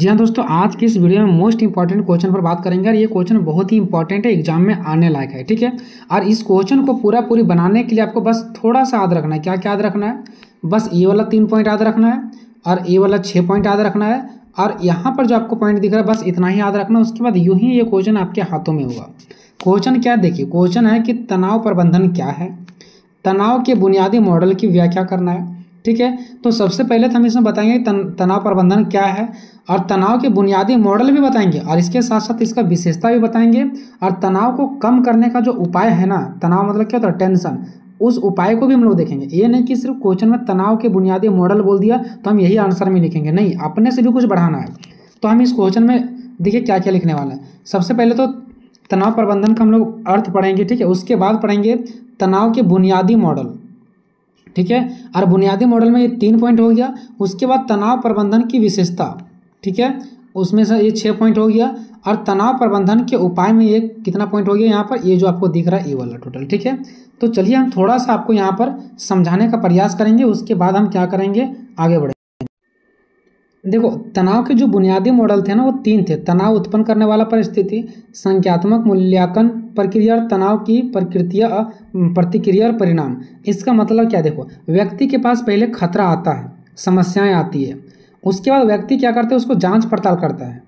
जी हाँ दोस्तों, आज की इस वीडियो में मोस्ट इंपॉर्टेंट क्वेश्चन पर बात करेंगे और ये क्वेश्चन बहुत ही इंपॉर्टेंट है, एग्जाम में आने लायक है। ठीक है। और इस क्वेश्चन को पूरी बनाने के लिए आपको बस थोड़ा सा याद रखना है। क्या क्या याद रखना है? बस ये वाला 3 पॉइंट याद रखना है और ये वाला 6 पॉइंट याद रखना है और यहाँ पर जो आपको पॉइंट दिख रहा है बस इतना ही याद रखना है। उसके बाद यूं ही ये क्वेश्चन आपके हाथों में होगा। क्वेश्चन क्या है? देखिए, क्वेश्चन है कि तनाव प्रबंधन क्या है, तनाव के बुनियादी मॉडल की व्याख्या करना है। ठीक है। तो सबसे पहले तो हम इसमें बताएंगे तनाव प्रबंधन क्या है और तनाव के बुनियादी मॉडल भी बताएंगे और इसके साथ साथ इसका विशेषता भी बताएंगे और तनाव को कम करने का जो उपाय है ना, तनाव मतलब क्या होता है? टेंशन। उस उपाय को भी हम लोग देखेंगे। ये नहीं कि सिर्फ क्वेश्चन में तनाव के बुनियादी मॉडल बोल दिया तो हम यही आंसर में लिखेंगे, नहीं, अपने से भी कुछ बढ़ाना है। तो हम इस क्वेश्चन में देखिए क्या क्या लिखने वाले हैं। सबसे पहले तो तनाव प्रबंधन का हम लोग अर्थ पढ़ेंगे। ठीक है। उसके बाद पढ़ेंगे तनाव के बुनियादी मॉडल। ठीक है। और बुनियादी मॉडल में ये 3 पॉइंट हो गया। उसके बाद तनाव प्रबंधन की विशेषता। ठीक है। उसमें से ये 6 पॉइंट हो गया और तनाव प्रबंधन के उपाय में ये कितना पॉइंट हो गया यहाँ पर? ये जो आपको दिख रहा है ये वाला टोटल। ठीक है। तो चलिए हम थोड़ा सा आपको यहाँ पर समझाने का प्रयास करेंगे। उसके बाद हम क्या करेंगे, आगे बढ़ेंगे। देखो, तनाव के जो बुनियादी मॉडल थे ना वो 3 थे। तनाव उत्पन्न करने वाला परिस्थिति, संख्यात्मक मूल्यांकन प्रक्रिया और तनाव की प्रतिक्रिया और परिणाम। इसका मतलब क्या? देखो, व्यक्ति के पास पहले खतरा आता है, समस्याएं आती है, उसके बाद व्यक्ति क्या करता है, उसको जांच पड़ताल करता है,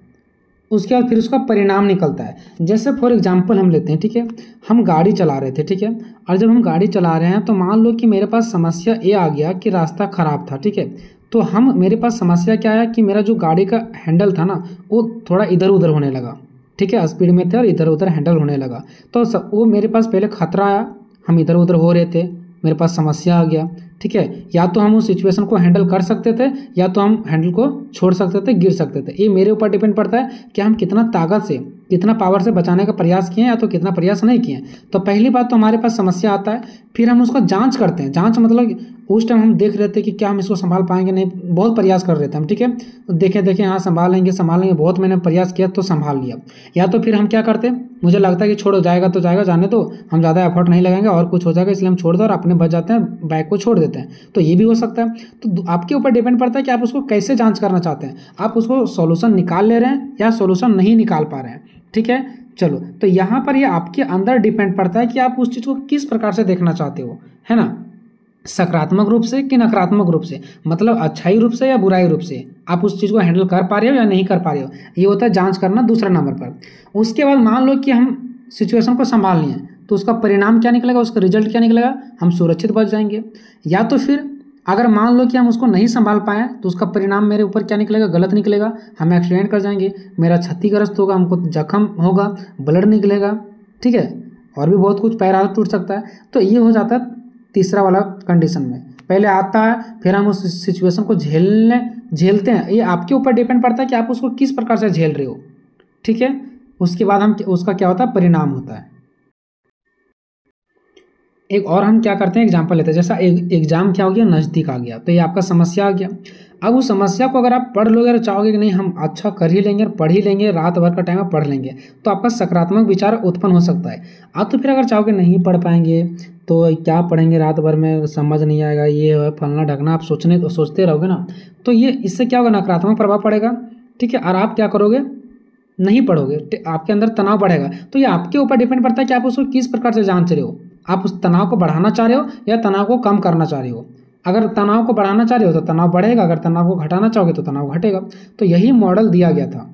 उसके बाद फिर उसका परिणाम निकलता है। जैसे फॉर एग्जांपल हम लेते हैं। ठीक है। हम गाड़ी चला रहे थे। ठीक है। और जब हम गाड़ी चला रहे हैं तो मान लो कि मेरे पास समस्या ये आ गया कि रास्ता खराब था। ठीक है। तो मेरे पास समस्या क्या है कि मेरा जो गाड़ी का हैंडल था ना वो थोड़ा इधर उधर होने लगा। ठीक है। स्पीड में थे और इधर उधर हैंडल होने लगा। तो वो मेरे पास पहले खतरा आया, हम इधर उधर हो रहे थे, मेरे पास समस्या आ गया। ठीक है। या तो हम उस सिचुएशन को हैंडल कर सकते थे या तो हम हैंडल को छोड़ सकते थे, गिर सकते थे। ये मेरे ऊपर डिपेंड पड़ता है कि हम कितना ताकत से, कितना पावर से बचाने का प्रयास किए या तो कितना प्रयास नहीं किए। तो पहली बात तो हमारे पास समस्या आता है, फिर हम उसका जांच करते हैं। जांच मतलब उस टाइम हम देख रहे थे कि क्या हम इसको संभाल पाएंगे, नहीं, बहुत प्रयास कर रहे थे हम। ठीक है। देखें हाँ संभालेंगे, बहुत मैंने प्रयास किया तो संभाल लिया। या तो फिर हम क्या करते, मुझे लगता है कि छोड़ो, जाएगा तो जाएगा, जाने दो, हम ज़्यादा एफर्ट नहीं लगाएंगे और कुछ हो जाएगा इसलिए हम छोड़ दो और अपने बच जाते हैं, बाइक को छोड़ देते हैं। तो ये भी हो सकता है। तो आपके ऊपर डिपेंड पड़ता है कि आप उसको कैसे जांच करना चाहते हैं। आप उसको सॉल्यूशन निकाल ले रहे हैं या सॉल्यूशन नहीं निकाल पा रहे हैं। ठीक है। चलो, तो यहाँ पर ये आपके अंदर डिपेंड पड़ता है कि आप उस चीज़ को किस प्रकार से देखना चाहते हो, है ना, सकारात्मक रूप से कि नकारात्मक रूप से, मतलब अच्छाई रूप से या बुराई रूप से आप उस चीज़ को हैंडल कर पा रहे हो या नहीं कर पा रहे हो। ये होता है जांच करना दूसरा नंबर पर। उसके बाद मान लो कि हम सिचुएशन को संभाल लिए तो उसका परिणाम क्या निकलेगा, उसका रिजल्ट क्या निकलेगा, हम सुरक्षित बच जाएंगे। या तो फिर अगर मान लो कि हम उसको नहीं संभाल पाए तो उसका परिणाम मेरे ऊपर क्या निकलेगा, गलत निकलेगा, हम एक्सीडेंट कर जाएंगे, मेरा क्षतिग्रस्त होगा, हमको जख्म होगा, ब्लड निकलेगा। ठीक है। और भी बहुत कुछ, पैर हाथ टूट सकता है। तो ये हो जाता है तीसरा वाला कंडीशन में। पहले आता है फिर हम उस सिचुएशन को झेलते हैं। ये आपके ऊपर डिपेंड पड़ता है कि आप उसको किस प्रकार से झेल रहे हो। ठीक है। उसके बाद उसका क्या होता है, परिणाम होता है। एक और हम क्या करते हैं, एग्जाम्पल लेते हैं। जैसा एग्जाम क्या हो गया, नज़दीक आ गया, तो ये आपका समस्या आ गया। अब उस समस्या को अगर आप पढ़ लोगे और चाहोगे कि नहीं हम अच्छा कर ही लेंगे, पढ़ ही लेंगे, रात भर का टाइम आप पढ़ लेंगे, तो आपका सकारात्मक विचार उत्पन्न हो सकता है। आप तो फिर अगर चाहोगे नहीं पढ़ पाएंगे तो क्या पढ़ेंगे, रात भर में समझ नहीं आएगा, ये है फलना ढकना, आप सोचते रहोगे ना, तो ये इससे क्या होगा, नकारात्मक प्रभाव पड़ेगा। ठीक है। और आप क्या करोगे, नहीं पढ़ोगे, आपके अंदर तनाव बढ़ेगा। तो ये आपके ऊपर डिपेंड पड़ता है कि आप उसको किस प्रकार से जांच रहे हो। आप उस तनाव को बढ़ाना चाह रहे हो या तनाव को कम करना चाह रहे हो। अगर तनाव को बढ़ाना चाह रहे हो तो तनाव बढ़ेगा, अगर तनाव को घटाना चाहोगे तो तनाव घटेगा। तो यही मॉडल दिया गया था,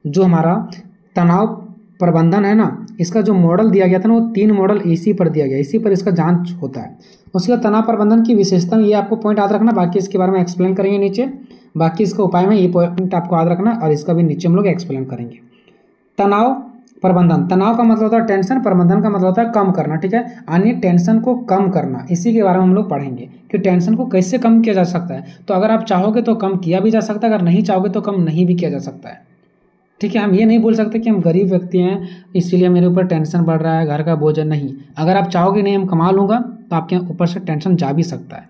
जो हमारा तनाव प्रबंधन है ना, इसका जो मॉडल दिया गया था ना वो 3 मॉडल इसी पर दिया गया, इसी पर इसका जांच होता है। उसके बाद तनाव प्रबंधन की विशेषता, ये आपको पॉइंट याद रखना, बाकी इसके बारे में एक्सप्लेन करेंगे नीचे। बाकी इसका उपाय में ये पॉइंट आपको याद रखना और इसका भी नीचे हम लोग एक्सप्लेन करेंगे। तनाव प्रबंधन, तनाव का मतलब होता है टेंशन, प्रबंधन का मतलब होता है कम करना। ठीक है। यानी टेंशन को कम करना, इसी के बारे में हम लोग पढ़ेंगे कि टेंशन को कैसे कम किया जा सकता है। तो अगर आप चाहोगे तो कम किया भी जा सकता है, अगर नहीं चाहोगे तो कम नहीं भी किया जा सकता है। ठीक है। हम ये नहीं बोल सकते कि हम गरीब व्यक्ति हैं इसीलिए मेरे ऊपर टेंशन बढ़ रहा है, घर का बोझ नहीं। अगर आप चाहोगे नहीं हम कमा लूँगा तो आपके ऊपर से टेंशन जा भी सकता है।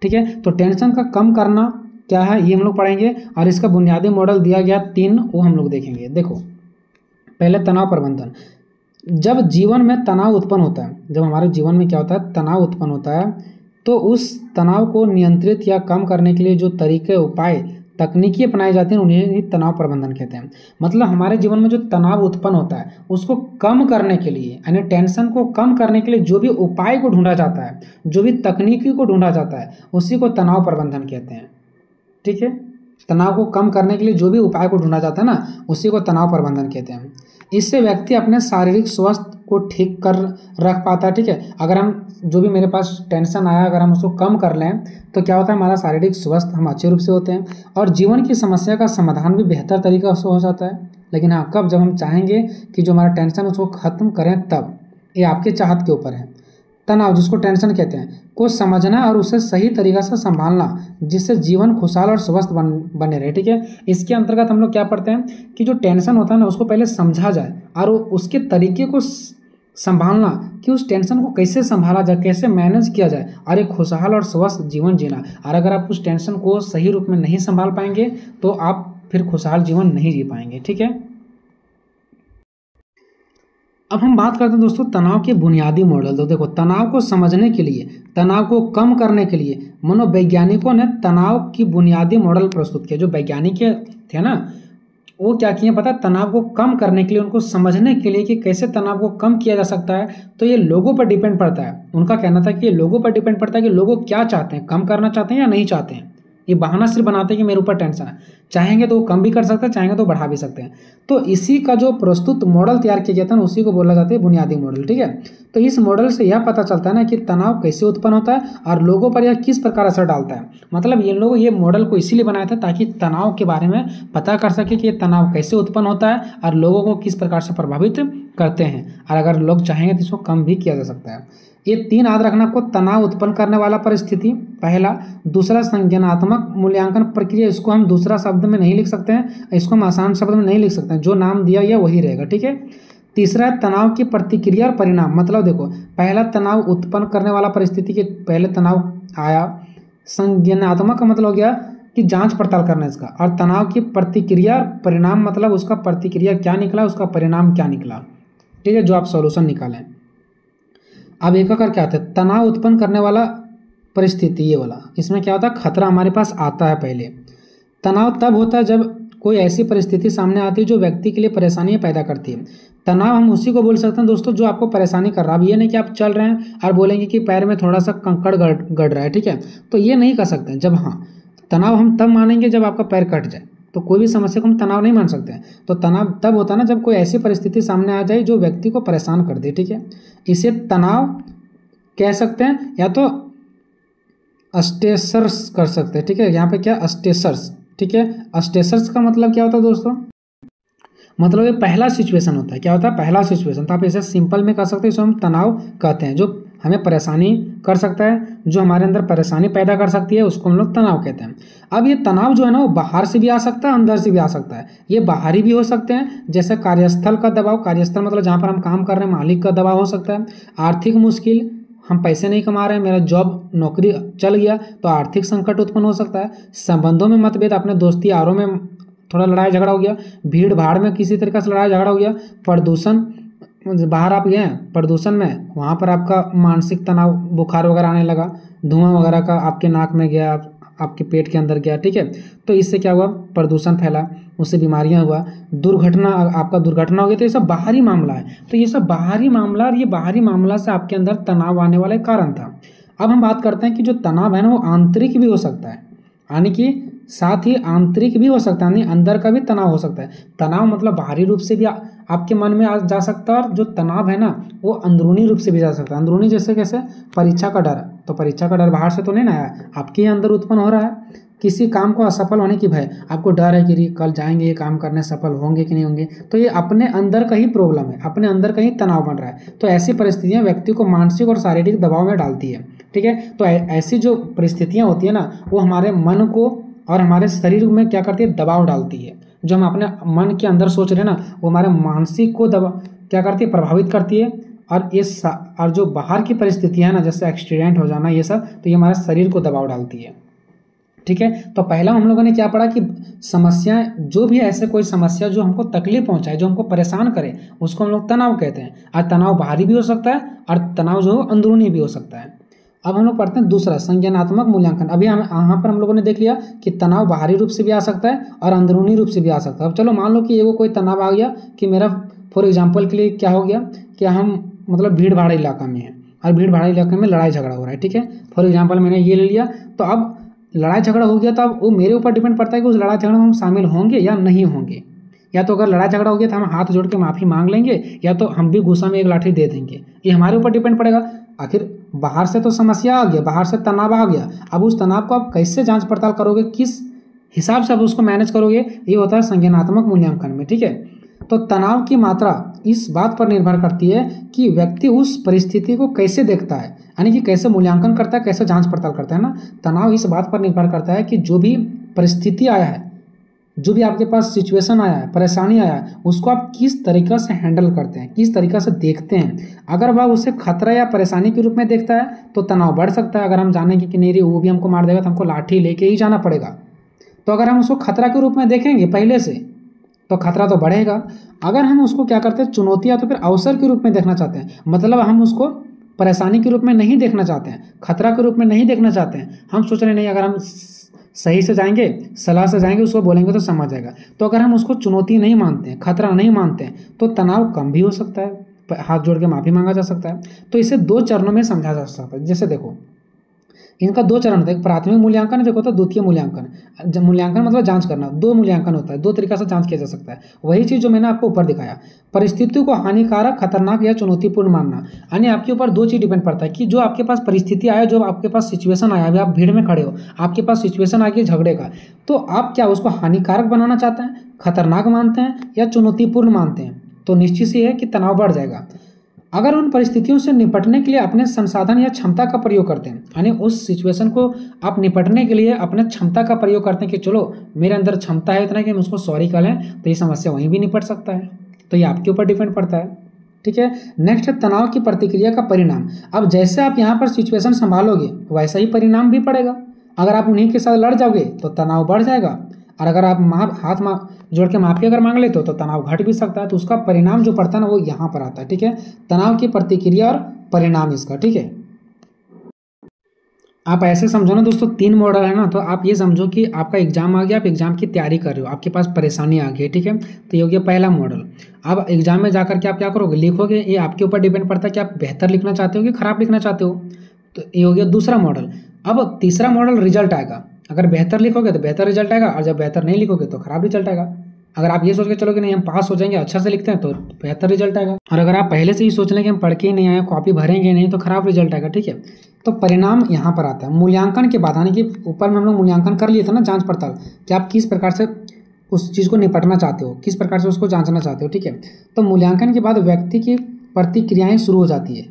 ठीक है। तो टेंशन का कम करना क्या है ये हम लोग पढ़ेंगे और इसका बुनियादी मॉडल दिया गया 3, वो हम लोग देखेंगे। देखो, पहले तनाव प्रबंधन। जब जीवन में तनाव उत्पन्न होता है, जब हमारे जीवन में क्या होता है, तनाव उत्पन्न होता है, तो उस तनाव को नियंत्रित या कम करने के लिए जो तरीके उपाय तकनीकी अपनाई जाती हैं उन्हें ही तनाव प्रबंधन कहते हैं। मतलब हमारे जीवन में जो तनाव उत्पन्न होता है उसको कम करने के लिए, यानी टेंशन को कम करने के लिए जो भी उपाय को ढूंढा जाता है, जो भी तकनीकी को ढूंढा जाता है, उसी को तनाव प्रबंधन कहते हैं। ठीक है, तनाव को कम करने के लिए जो भी उपाय को ढूंढा जाता है ना, उसी को तनाव प्रबंधन कहते हैं। इससे व्यक्ति अपने शारीरिक स्वास्थ्य को ठीक कर रख पाता है। ठीक है, अगर हम जो भी मेरे पास टेंशन आया अगर हम उसको कम कर लें तो क्या होता है, हमारा शारीरिक स्वास्थ्य हम अच्छे रूप से होते हैं और जीवन की समस्या का समाधान भी बेहतर तरीका से हो जाता है। लेकिन हाँ, कब, जब हम चाहेंगे कि जो हमारा टेंशन उसको खत्म करें तब। ये आपके चाहत के ऊपर है। तनाव, जिसको टेंशन कहते हैं, को समझना और उसे सही तरीक़ा से संभालना, जिससे जीवन खुशहाल और स्वस्थ बने रहे। ठीक है, इसके अंतर्गत हम लोग क्या पढ़ते हैं कि जो टेंशन होता है ना उसको पहले समझा जाए और उसके तरीके को संभालना, कि उस टेंशन को कैसे संभाला जाए, कैसे मैनेज किया जाए और एक खुशहाल और स्वस्थ जीवन जीना। और अगर आप उस टेंशन को सही रूप में नहीं संभाल पाएंगे तो आप फिर खुशहाल जीवन नहीं जी पाएंगे। ठीक है, अब हम बात करते हैं दोस्तों तनाव के बुनियादी मॉडल। तो देखो, तनाव को समझने के लिए, तनाव को कम करने के लिए मनोवैज्ञानिकों ने तनाव की बुनियादी मॉडल प्रस्तुत किए। जो वैज्ञानिक थे ना, वो क्या किए पता है, तनाव को कम करने के लिए, उनको समझने के लिए कि कैसे तनाव को कम किया जा सकता है, तो ये लोगों पर डिपेंड पड़ता है। उनका कहना था कि ये लोगों पर डिपेंड पड़ता है कि लोग क्या चाहते हैं, कम करना चाहते हैं या नहीं चाहते हैं। ये बहाना सिर्फ बनाते हैं कि मेरे ऊपर टेंशन है, चाहेंगे तो वो कम भी कर सकते हैं, चाहेंगे तो बढ़ा भी सकते हैं। तो इसी का जो प्रस्तुत मॉडल तैयार किया गया था ना, उसी को बोला जाता है बुनियादी मॉडल। ठीक है, तो इस मॉडल से यह पता चलता है ना कि तनाव कैसे उत्पन्न होता है और लोगों पर यह किस प्रकार असर डालता है। मतलब ये लोग ये मॉडल को इसीलिए बनाया था ताकि तनाव के बारे में पता कर सके कि ये तनाव कैसे उत्पन्न होता है और लोगों को किस प्रकार से प्रभावित करते हैं, और अगर लोग चाहेंगे तो इसको कम भी किया जा सकता है। ये 3 याद रखना आपको। तनाव उत्पन्न करने वाला परिस्थिति पहला, दूसरा संज्ञानात्मक मूल्यांकन प्रक्रिया, इसको हम दूसरा शब्द में नहीं लिख सकते हैं, इसको हम आसान शब्द में नहीं लिख सकते हैं, जो नाम दिया गया वही रहेगा। ठीक है, तीसरा है तनाव की प्रतिक्रिया और परिणाम। मतलब देखो, पहला तनाव उत्पन्न करने वाला परिस्थिति के पहले तनाव आया, संज्ञानात्मक का मतलब हो गया कि जांच पड़ताल करना इसका, और तनाव की प्रतिक्रिया परिणाम मतलब उसका प्रतिक्रिया क्या निकला, उसका परिणाम क्या निकला। ठीक है, जो आप सॉल्यूशन निकालें। अब एक करके आते हैं तनाव उत्पन्न करने वाला परिस्थिति, ये वाला, इसमें क्या होता है, खतरा हमारे पास आता है। पहले तनाव तब होता है जब कोई ऐसी परिस्थिति सामने आती है जो व्यक्ति के लिए परेशानी पैदा करती है। तनाव हम उसी को बोल सकते हैं दोस्तों जो आपको परेशानी कर रहा है। अब ये नहीं कि आप चल रहे हैं और बोलेंगे कि पैर में थोड़ा सा कंकड़ गड़ रहा है, ठीक है, तो ये नहीं कर सकते। जब हाँ, तनाव हम तब मानेंगे जब आपका पैर कट जाए, तो कोई भी समस्या को हम तनाव नहीं मान सकते हैं। तो तनाव तब होता है ना जब कोई ऐसी परिस्थिति सामने आ जाए जो व्यक्ति को परेशान कर दे। ठीक है, इसे तनाव कह सकते हैं या तो स्ट्रेसर्स कर सकते हैं। ठीक है, यहाँ पे क्या स्ट्रेसर्स। ठीक है, स्ट्रेसर्स का मतलब क्या होता है दोस्तों, मतलब ये पहला सिचुएशन होता है। क्या होता है, पहला सिचुएशन। तो आप इसे सिंपल में कर सकते हैं, इसको हम तनाव कहते हैं। जो हमें परेशानी कर सकता है, जो हमारे अंदर परेशानी पैदा कर सकती है, उसको हम लोग तनाव कहते हैं। अब ये तनाव जो है ना, वो बाहर से भी आ सकता है, अंदर से भी आ सकता है। ये बाहरी भी हो सकते हैं, जैसे कार्यस्थल का दबाव, कार्यस्थल मतलब जहाँ पर हम काम कर रहे हैं, मालिक का दबाव हो सकता है। आर्थिक मुश्किल, हम पैसे नहीं कमा रहे हैं, मेरा जॉब नौकरी चल गया, तो आर्थिक संकट उत्पन्न हो सकता है। संबंधों में मतभेद, अपने दोस्ती यारों में थोड़ा लड़ाई झगड़ा हो गया, भीड़ भाड़ में किसी तरीके से लड़ाई झगड़ा हो गया, प्रदूषण, बाहर आप गए प्रदूषण में, वहाँ पर आपका मानसिक तनाव, बुखार वगैरह आने लगा, धुआं वगैरह का आपके नाक में गया, आपके पेट के अंदर गया। ठीक है, तो इससे क्या हुआ, प्रदूषण फैला, उससे बीमारियां हुआ, दुर्घटना, आपका दुर्घटना हो गई। तो ये सब बाहरी मामला है। तो ये सब बाहरी मामला, और ये बाहरी मामला से आपके अंदर तनाव आने वाला एक कारण था। अब हम बात करते हैं कि जो तनाव है ना, वो आंतरिक भी हो सकता है, यानी कि साथ ही आंतरिक भी हो सकता है, यानी अंदर का भी तनाव हो सकता है। तनाव मतलब बाहरी रूप से भी आपके मन में जा सकता है, और जो तनाव है ना, वो अंदरूनी रूप से भी जा सकता है। अंदरूनी जैसे कैसे, परीक्षा का डर, तो परीक्षा का डर बाहर से तो नहीं ना आया, आपके ही अंदर उत्पन्न हो रहा है। किसी काम को असफल होने की भय, आपको डर है कि कल जाएंगे ये काम करने, सफल होंगे कि नहीं होंगे, तो ये अपने अंदर का ही प्रॉब्लम है, अपने अंदर का ही तनाव बन रहा है। तो ऐसी परिस्थितियां व्यक्ति को मानसिक और शारीरिक दबाव में डालती है। ठीक है, तो ऐसी जो परिस्थितियां होती है ना, वो हमारे मन को और हमारे शरीर में क्या करती है, दबाव डालती है। जो हम अपने मन के अंदर सोच रहे हैं ना, वो हमारे मानसिक को क्या करती है, प्रभावित करती है। और जो बाहर की परिस्थितियां है ना, जैसे एक्सीडेंट हो जाना, ये सब, तो ये हमारे शरीर को दबाव डालती है। ठीक है, तो पहला हम लोगों ने क्या पढ़ा कि समस्याएं, जो भी ऐसे कोई समस्या जो हमको तकलीफ पहुंचाए, जो हमको परेशान करे, उसको हम लोग तनाव कहते हैं। और तनाव बाहरी भी हो सकता है और तनाव जो अंदरूनी भी हो सकता है। अब हम लोग पढ़ते हैं दूसरा संज्ञानात्मक मूल्यांकन। अभी हम यहाँ पर हम लोगों ने देख लिया कि तनाव बाहरी रूप से भी आ सकता है और अंदरूनी रूप से भी आ सकता है। अब चलो मान लो कि ये कोई तनाव आ गया कि मेरा फॉर एग्जाम्पल के लिए क्या हो गया कि हम मतलब भीड़ भाड़ इलाका में है और भीड़ भाड़ इलाके में लड़ाई झगड़ा हो रहा है, ठीक है। फॉर एग्जाम्पल मैंने ये ले लिया, तो अब लड़ाई झगड़ा हो गया तो अब वो मेरे ऊपर डिपेंड पड़ता है कि उस लड़ाई झगड़े में हम शामिल होंगे या नहीं होंगे। या तो अगर लड़ाई झगड़ा हो गया तो हम हाथ जोड़ के माफ़ी मांग लेंगे, या तो हम भी गुस्सा में एक लाठी दे देंगे। ये हमारे ऊपर डिपेंड पड़ेगा। आखिर बाहर से तो समस्या आ गया, बाहर से तनाव आ गया, अब उस तनाव को आप कैसे जांच पड़ताल करोगे, किस हिसाब से आप उसको मैनेज करोगे, ये होता है संज्ञानात्मक मूल्यांकन में, ठीक है। तो तनाव की मात्रा इस बात पर निर्भर करती है कि व्यक्ति उस परिस्थिति को कैसे देखता है, यानी कि कैसे मूल्यांकन करता है, कैसे जांच पड़ताल करता है ना। तनाव इस बात पर निर्भर करता है कि जो भी परिस्थिति आया है, जो भी आपके पास सिचुएशन आया है, परेशानी आया है, उसको आप किस तरीक़ा से हैंडल करते हैं, किस तरीक़ा से देखते हैं। अगर वह उसे खतरा या परेशानी के रूप में देखता है तो तनाव बढ़ सकता है। अगर हम जानेंगे कि नहीं रे वो भी हमको मार देगा तो हमको लाठी लेके ही जाना पड़ेगा, तो अगर हम उसको खतरा के रूप में देखेंगे पहले से तो खतरा तो बढ़ेगा। अगर हम उसको क्या करते हैं, चुनौती या तो फिर अवसर के रूप में देखना चाहते हैं, मतलब हम उसको परेशानी के रूप में नहीं देखना चाहते हैं, खतरा के रूप में नहीं देखना चाहते हैं, हम सोच रहे नहीं अगर हम सही से जाएंगे, सलाह से जाएंगे, उसको बोलेंगे तो समझ जाएगा। तो अगर हम उसको चुनौती नहीं मानते हैं, खतरा नहीं मानते हैं, तो तनाव कम भी हो सकता है, हाथ जोड़ के माफ़ी मांगा जा सकता है। तो इसे 2 चरणों में समझा जा सकता है। जैसे देखो इनका 2 चरण होता है, एक प्राथमिक मूल्यांकन, एक होता है द्वितीय मूल्यांकन। मूल्यांकन मतलब जांच करना, 2 मूल्यांकन होता है, 2 तरीका से जांच किया जा सकता है। वही चीज़ जो मैंने आपको ऊपर दिखाया, परिस्थिति को हानिकारक, खतरनाक या चुनौतीपूर्ण मानना, यानी आपके ऊपर 2 चीज़ डिपेंड पड़ता है कि जो आपके पास परिस्थिति आया, जो आपके पास सिचुएशन आया, अभी आप भीड़ में खड़े हो, आपके पास सिचुएशन आ गई झगड़े का, तो आप क्या उसको हानिकारक बनाना चाहते हैं, खतरनाक मानते हैं या चुनौतीपूर्ण मानते हैं, तो निश्चित सी है कि तनाव बढ़ जाएगा। अगर उन परिस्थितियों से निपटने के लिए अपने संसाधन या क्षमता का प्रयोग करते हैं, यानी उस सिचुएशन को आप निपटने के लिए अपने क्षमता का प्रयोग करते हैं कि चलो मेरे अंदर क्षमता है इतना कि हम उसको सॉरी कर लें, तो ये समस्या वहीं भी निपट सकता है। तो ये आपके ऊपर डिपेंड पड़ता है, ठीक है। नेक्स्ट है तनाव की प्रतिक्रिया का परिणाम। अब जैसे आप यहाँ पर सिचुएशन संभालोगे वैसा ही परिणाम भी पड़ेगा। अगर आप उन्हीं के साथ लड़ जाओगे तो तनाव बढ़ जाएगा, और अगर आप हाथ जोड़ के माफ़ी अगर मांग लेते हो तो तनाव घट भी सकता है। तो उसका परिणाम जो पड़ता है ना वो यहाँ पर आता है, ठीक है। तनाव की प्रतिक्रिया और परिणाम इसका, ठीक है। आप ऐसे समझो ना दोस्तों, 3 मॉडल है ना, तो आप ये समझो कि आपका एग्जाम आ गया, आप एग्जाम की तैयारी कर रहे हो, आपके पास परेशानी आ गई है, ठीक है। तो ये हो गया पहला मॉडल। अब एग्जाम में जाकर के आप क्या करोगे, लिखोगे। ये आपके ऊपर डिपेंड पड़ता है कि आप बेहतर लिखना चाहते हो कि खराब लिखना चाहते हो। तो ये हो गया दूसरा मॉडल। अब तीसरा मॉडल रिजल्ट आएगा। अगर बेहतर लिखोगे तो बेहतर रिजल्ट आएगा, और जब बेहतर नहीं लिखोगे तो खराब रिजल्ट आएगा। अगर आप ये सोच के चलोगे नहीं हम पास हो जाएंगे, अच्छा से लिखते हैं, तो बेहतर रिजल्ट आएगा। और अगर आप पहले से ही सोच लें कि हम पढ़ के ही नहीं आए, कॉपी भरेंगे नहीं, तो खराब रिजल्ट आएगा, ठीक है। तो परिणाम यहाँ पर आता है मूल्यांकन के बाद, यानी कि ऊपर में हम लोग मूल्यांकन कर लिए थे ना, जांच पड़ताल, कि आप किस प्रकार से उस चीज़ को निपटना चाहते हो, किस प्रकार से उसको जांचना चाहते हो, ठीक है। तो मूल्यांकन के बाद व्यक्ति की प्रतिक्रियाएँ शुरू हो जाती है।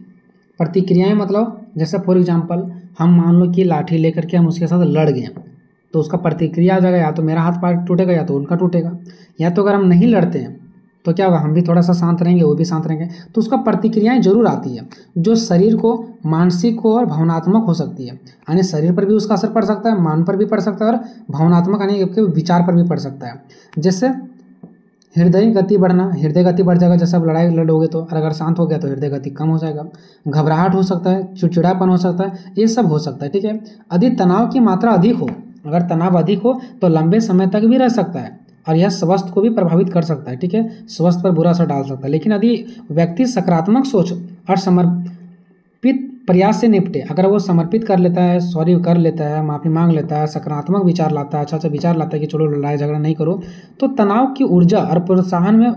प्रतिक्रियाएँ मतलब जैसे फॉर एग्जाम्पल हम मान लो कि लाठी लेकर के हम उसके साथ लड़ गए, तो उसका प्रतिक्रिया आ जाएगा, या तो मेरा हाथ पैर टूटेगा या तो उनका टूटेगा। या तो अगर हम नहीं लड़ते हैं तो क्या होगा, हम भी थोड़ा सा शांत रहेंगे, वो भी शांत रहेंगे, तो उसका प्रतिक्रियाएं जरूर आती है, जो शरीर को, मानसिक को और भावनात्मक हो सकती है। यानी शरीर पर भी उसका असर पड़ सकता है, मान पर भी पड़ सकता है, और भावनात्मक यानी आपके विचार पर भी पड़ सकता है। जैसे हृदय गति बढ़ना, हृदय गति बढ़ जाएगा जैसे आप लड़ाई लड़ोगे तो, और अगर शांत हो गया तो हृदय गति कम हो जाएगा। घबराहट हो सकता है, चिड़चिड़ापन हो सकता है, ये सब हो सकता है, ठीक है। यदि तनाव की मात्रा अधिक हो, अगर तनाव अधिक हो तो लंबे समय तक भी रह सकता है, और यह स्वास्थ्य को भी प्रभावित कर सकता है, ठीक है, स्वास्थ्य पर बुरा असर डाल सकता है। लेकिन यदि व्यक्ति सकारात्मक सोच और समर्पित प्रयास से निपटे, अगर वो समर्पित कर लेता है, सॉरी कर लेता है, माफ़ी मांग लेता है, सकारात्मक विचार लाता है, अच्छा विचार लाता है कि चलो लड़ाई झगड़ा नहीं करो, तो तनाव की ऊर्जा और प्रोत्साहन में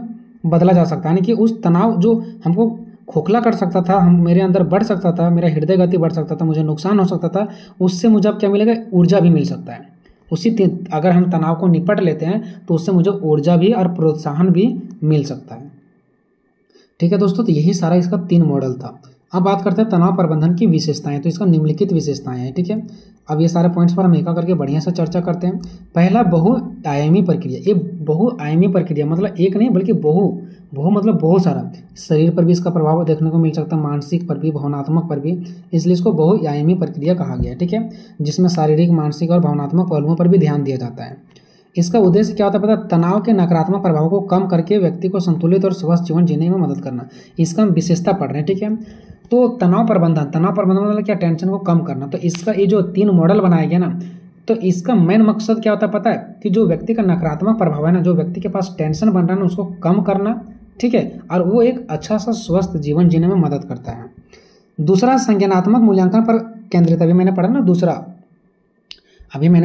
बदला जा सकता है। यानी कि उस तनाव जो हमको खोखला कर सकता था, हम मेरे अंदर बढ़ सकता था, मेरा हृदय गति बढ़ सकता था, मुझे नुकसान हो सकता था, उससे मुझे अब क्या मिलेगा, ऊर्जा भी मिल सकता है। अगर हम तनाव को निपट लेते हैं तो उससे मुझे ऊर्जा भी और प्रोत्साहन भी मिल सकता है, ठीक है दोस्तों। तो यही सारा इसका 3 मॉडल था। अब बात करते हैं तनाव प्रबंधन की विशेषताएं। तो इसका निम्नलिखित विशेषताएं हैं, ठीक है। अब ये सारे पॉइंट्स पर हम एक करके बढ़िया से चर्चा करते हैं। पहला बहुआयामी प्रक्रिया। ये बहुआयामी प्रक्रिया मतलब एक नहीं बल्कि बहु मतलब बहुत सारा, शरीर पर भी इसका प्रभाव देखने को मिल सकता है, मानसिक पर भी, भावनात्मक पर भी, इसलिए इसको बहुआयामी प्रक्रिया कहा गया है, ठीक है, जिसमें शारीरिक, मानसिक और भावनात्मक पहलुओं पर भी ध्यान दिया जाता है। इसका उद्देश्य क्या होता है पता, तनाव के नकारात्मक प्रभाव को कम करके व्यक्ति को संतुलित और स्वस्थ जीवन जीने में मदद करना। इसका हम विशेषता पढ़ रहे हैं, ठीक है। तो तनाव प्रबंधन मतलब क्या, टेंशन को कम करना। तो इसका ये जो 3 मॉडल बनाया गया ना, तो इसका मेन मकसद क्या होता है पता है, कि जो व्यक्ति का नकारात्मक प्रभाव है ना, जो व्यक्ति के पास टेंशन बन रहा है ना, उसको कम करना, ठीक है, और वो एक अच्छा सा स्वस्थ जीवन जीने में मदद करता है। दूसरा संज्ञानात्मक मूल्यांकन पर केंद्रित, अभी मैंने पढ़ा ना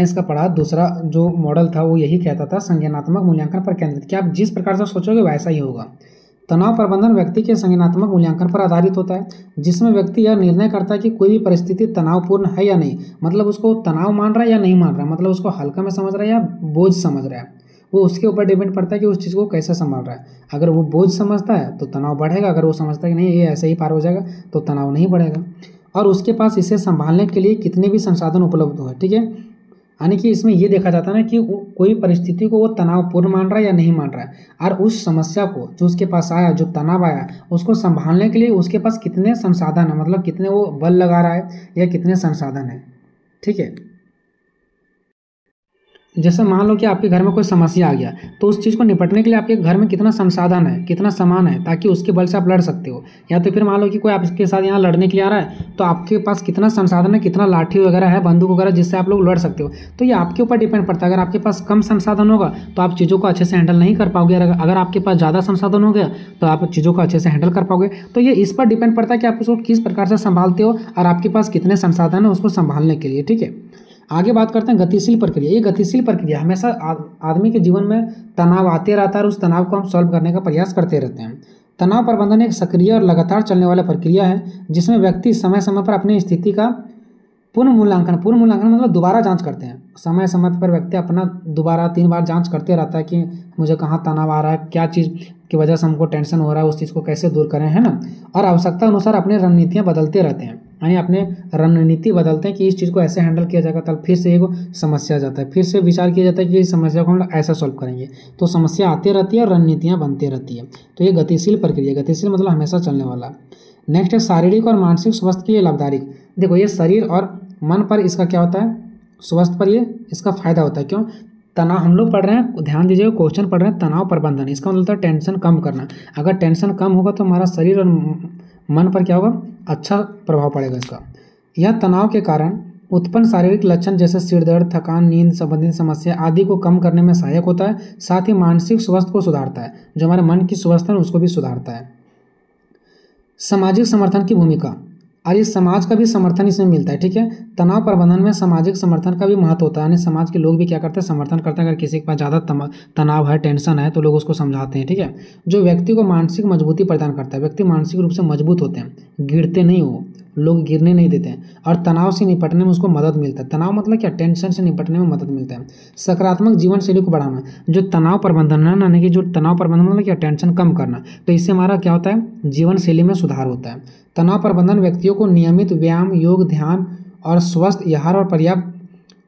इसका पढ़ा, दूसरा जो मॉडल था वो यही कहता था, संज्ञानात्मक मूल्यांकन पर केंद्रित, कि आप जिस प्रकार से सोचोगे वैसा ही होगा। तनाव प्रबंधन व्यक्ति के संज्ञानात्मक मूल्यांकन पर आधारित होता है, जिसमें व्यक्ति यह निर्णय करता है कि कोई भी परिस्थिति तनावपूर्ण है या नहीं, मतलब उसको तनाव मान रहा है या नहीं मान रहा है, मतलब उसको हल्का में समझ रहा है या बोझ समझ रहा है, वो उसके ऊपर डिपेंड पड़ता है कि उस चीज़ को कैसे संभाल रहा है। अगर वो बोझ समझता है तो तनाव बढ़ेगा, अगर वो समझता है कि नहीं ये ऐसे ही पार हो जाएगा तो तनाव नहीं बढ़ेगा। और उसके पास इसे संभालने के लिए कितने भी संसाधन उपलब्ध हो, ठीक है, यानी कि इसमें ये देखा जाता है ना कि कोई परिस्थिति को वो तनावपूर्ण मान रहा है या नहीं मान रहा है, और उस समस्या को जो उसके पास आया, जो तनाव आया, उसको संभालने के लिए उसके पास कितने संसाधन है, मतलब कितने वो बल लगा रहा है या कितने संसाधन है, ठीक है। जैसे मान लो कि आपके घर में कोई समस्या आ गया, तो उस चीज़ को निपटने के लिए आपके घर में कितना संसाधन है, कितना सामान है, ताकि उसके बल से आप लड़ सकते हो। या तो फिर मान लो कि कोई आपके साथ यहाँ लड़ने के लिए आ रहा है, तो आपके पास कितना संसाधन है, कितना लाठी वगैरह है, बंदूक वगैरह, जिससे आप लोग लड़ सकते हो। तो ये आपके ऊपर डिपेंड पड़ता है। अगर आपके पास कम संसाधन होगा तो आप चीज़ों को अच्छे से हैंडल नहीं कर पाओगे, अगर आपके पास ज़्यादा संसाधन हो गया तो आप चीज़ों को अच्छे से हैंडल कर पाओगे। तो ये इस पर डिपेंड पड़ता है कि आप उसको किस प्रकार से संभालते हो और आपके पास कितने संसाधन है उसको संभालने के लिए, ठीक है। आगे बात करते हैं गतिशील प्रक्रिया। ये गतिशील प्रक्रिया हमेशा आदमी के जीवन में तनाव आते रहता है और उस तनाव को हम सॉल्व करने का प्रयास करते रहते हैं। तनाव प्रबंधन एक सक्रिय और लगातार चलने वाला प्रक्रिया है, जिसमें व्यक्ति समय समय पर अपनी स्थिति का पूर्ण मूल्यांकन मतलब दोबारा जांच करते हैं। समय समय पर व्यक्ति अपना दोबारा 3 बार जांच करते रहता है कि मुझे कहाँ तनाव आ रहा है, क्या चीज़ की वजह से हमको टेंशन हो रहा है, उस चीज़ को कैसे दूर करें, है ना। और आवश्यकता अनुसार अपनी रणनीतियाँ बदलते रहते हैं, यानी अपने रणनीति बदलते हैं कि इस चीज़ को ऐसे हैंडल किया जाएगा, तब फिर से एक समस्या आ जाता है, फिर से विचार किया जाता है कि इस समस्या को हम ऐसा सॉल्व करेंगे। तो समस्या आती रहती है और रणनीतियाँ बनती रहती है। तो ये गतिशील प्रक्रिया, गतिशील मतलब हमेशा चलने वाला। नेक्स्ट है शारीरिक और मानसिक स्वास्थ्य के लिए लाभदायक। देखो ये शरीर और मन पर इसका क्या होता है, स्वास्थ्य पर ये इसका फायदा होता है। क्यों, तनाव हम लोग पढ़ रहे हैं, ध्यान दीजिए क्वेश्चन पढ़ रहे हैं तनाव प्रबंधन, इसका मतलब होता है टेंशन कम करना। अगर टेंशन कम होगा तो हमारा शरीर और मन पर क्या होगा, अच्छा प्रभाव पड़ेगा इसका। यह तनाव के कारण उत्पन्न शारीरिक लक्षण जैसे सिर दर्द, थकान, नींद संबंधित समस्या आदि को कम करने में सहायक होता है। साथ ही मानसिक स्वास्थ्य को सुधारता है, जो हमारे मन की स्वास्थ्य है उसको भी सुधारता है। सामाजिक समर्थन की भूमिका, और ये समाज का भी समर्थन इसमें मिलता है, ठीक है। तनाव प्रबंधन में सामाजिक समर्थन का भी महत्व होता है, यानी समाज के लोग भी क्या करते हैं, समर्थन करते हैं। अगर किसी के पास ज़्यादा तनाव है, टेंशन है, तो लोग उसको समझाते हैं, ठीक है। जो व्यक्ति को मानसिक मजबूती प्रदान करता है, व्यक्ति मानसिक रूप से मजबूत होते हैं, गिरते नहीं हो, लोग गिरने नहीं देते हैं, और तनाव से निपटने में उसको मदद मिलता है। तनाव मतलब क्या, टेंशन से निपटने में मदद मिलता है। सकारात्मक जीवन शैली को बढ़ाना, जो तनाव प्रबंधन है ना, यानी कि जो तनाव प्रबंधन मतलब क्या, टेंशन कम करना, तो इससे हमारा क्या होता है, जीवन शैली में सुधार होता है। तनाव प्रबंधन व्यक्तियों को नियमित व्यायाम, योग, ध्यान और स्वस्थ आहार और पर्याप्त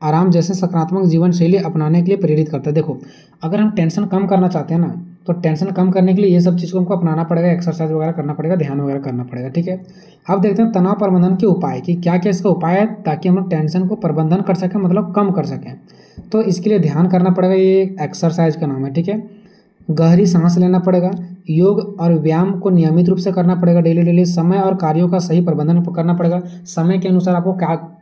आराम जैसे सकारात्मक जीवन शैली अपनाने के लिए प्रेरित करता है। देखो अगर हम टेंशन कम करना चाहते हैं ना, तो टेंशन कम करने के लिए ये सब चीज़ को हमको अपनाना पड़ेगा, एक्सरसाइज वगैरह करना पड़ेगा, ध्यान वगैरह करना पड़ेगा, ठीक है। अब देखते हैं तनाव प्रबंधन के उपाय कि क्या क्या इसका उपाय है, ताकि हम लोग टेंशन को प्रबंधन कर सकें, मतलब कम कर सकें। तो इसके लिए ध्यान करना पड़ेगा, ये एक्सरसाइज का नाम है, ठीक है। गहरी सांस लेना पड़ेगा, योग और व्यायाम को नियमित रूप से करना पड़ेगा, डेली समय और कार्यों का सही प्रबंधन करना पड़ेगा। समय के अनुसार आपको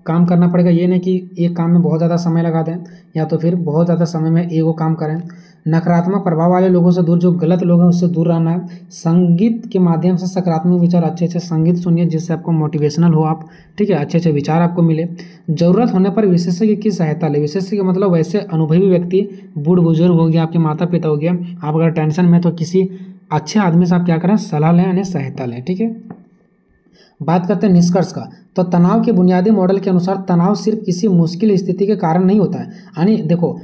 काम करना पड़ेगा, ये नहीं कि एक काम में बहुत ज़्यादा समय लगा दें या तो फिर बहुत ज़्यादा समय में एक काम करें। नकारात्मक प्रभाव वाले लोगों से दूर, जो गलत लोग हैं उससे दूर रहना है। संगीत के माध्यम से सकारात्मक विचार, अच्छे अच्छे संगीत सुनिए जिससे आपको मोटिवेशनल हो आप, ठीक है, अच्छे अच्छे विचार आपको मिले। जरूरत होने पर विशेषज्ञ की सहायता ले, विशेषज्ञ मतलब वैसे अनुभवी व्यक्ति, बूढ़ बुजुर्ग हो गया, आपके माता पिता हो गया, आप अगर टेंशन में तो किसी अच्छे आदमी से आप क्या करें, सलाह लें यानी सहायता लें, ठीक है। बात करते हैं निष्कर्ष का, तो तनाव के बुनियादी मॉडल के अनुसार तनाव सिर्फ किसी मुश्किल स्थिति के कारण नहीं होता है। यानी देखो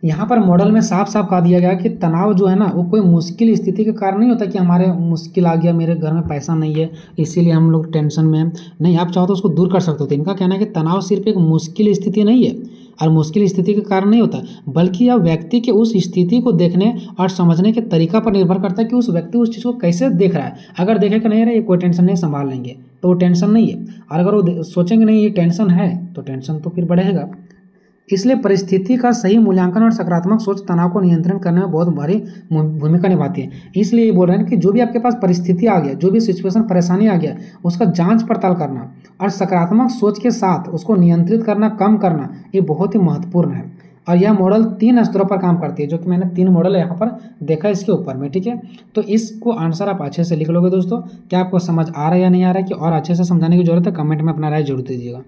यहाँ पर मॉडल में साफ साफ कहा दिया गया कि तनाव जो है ना, वो कोई मुश्किल स्थिति के कारण नहीं होता कि हमारे मुश्किल आ गया, मेरे घर में पैसा नहीं है इसीलिए हम लोग टेंशन में हैं, नहीं, आप चाहो तो उसको दूर कर सकते हो। तो इनका कहना है कि तनाव सिर्फ एक मुश्किल स्थिति नहीं है और मुश्किल स्थिति के कारण नहीं होता, बल्कि यह व्यक्ति के उस स्थिति को देखने और समझने के तरीका पर निर्भर करता है कि उस व्यक्ति उस चीज़ को कैसे देख रहा है। अगर देखे कि नहीं रहे, कोई टेंशन नहीं, संभाल लेंगे, तो वो टेंशन नहीं है। और अगर वो सोचेंगे नहीं ये टेंशन है, तो टेंशन तो फिर बढ़ेगा। इसलिए परिस्थिति का सही मूल्यांकन और सकारात्मक सोच तनाव को नियंत्रित करने में बहुत भारी भूमिका निभाती है। इसलिए ये बोल रहे हैं कि जो भी आपके पास परिस्थिति आ गया, जो भी सिचुएशन परेशानी आ गया, उसका जांच पड़ताल करना और सकारात्मक सोच के साथ उसको नियंत्रित करना, कम करना, ये बहुत ही महत्वपूर्ण है। और यह मॉडल 3 स्तरों पर काम करती है, जो कि मैंने 3 मॉडल यहाँ पर देखा है इसके ऊपर में, ठीक है। तो इसको आंसर आप अच्छे से लिख लोगे दोस्तों। क्या आपको समझ आ रहा है या नहीं आ रहा है, कि और अच्छे से समझाने की जरूरत है, कमेंट में अपना राय जरूर दीजिएगा।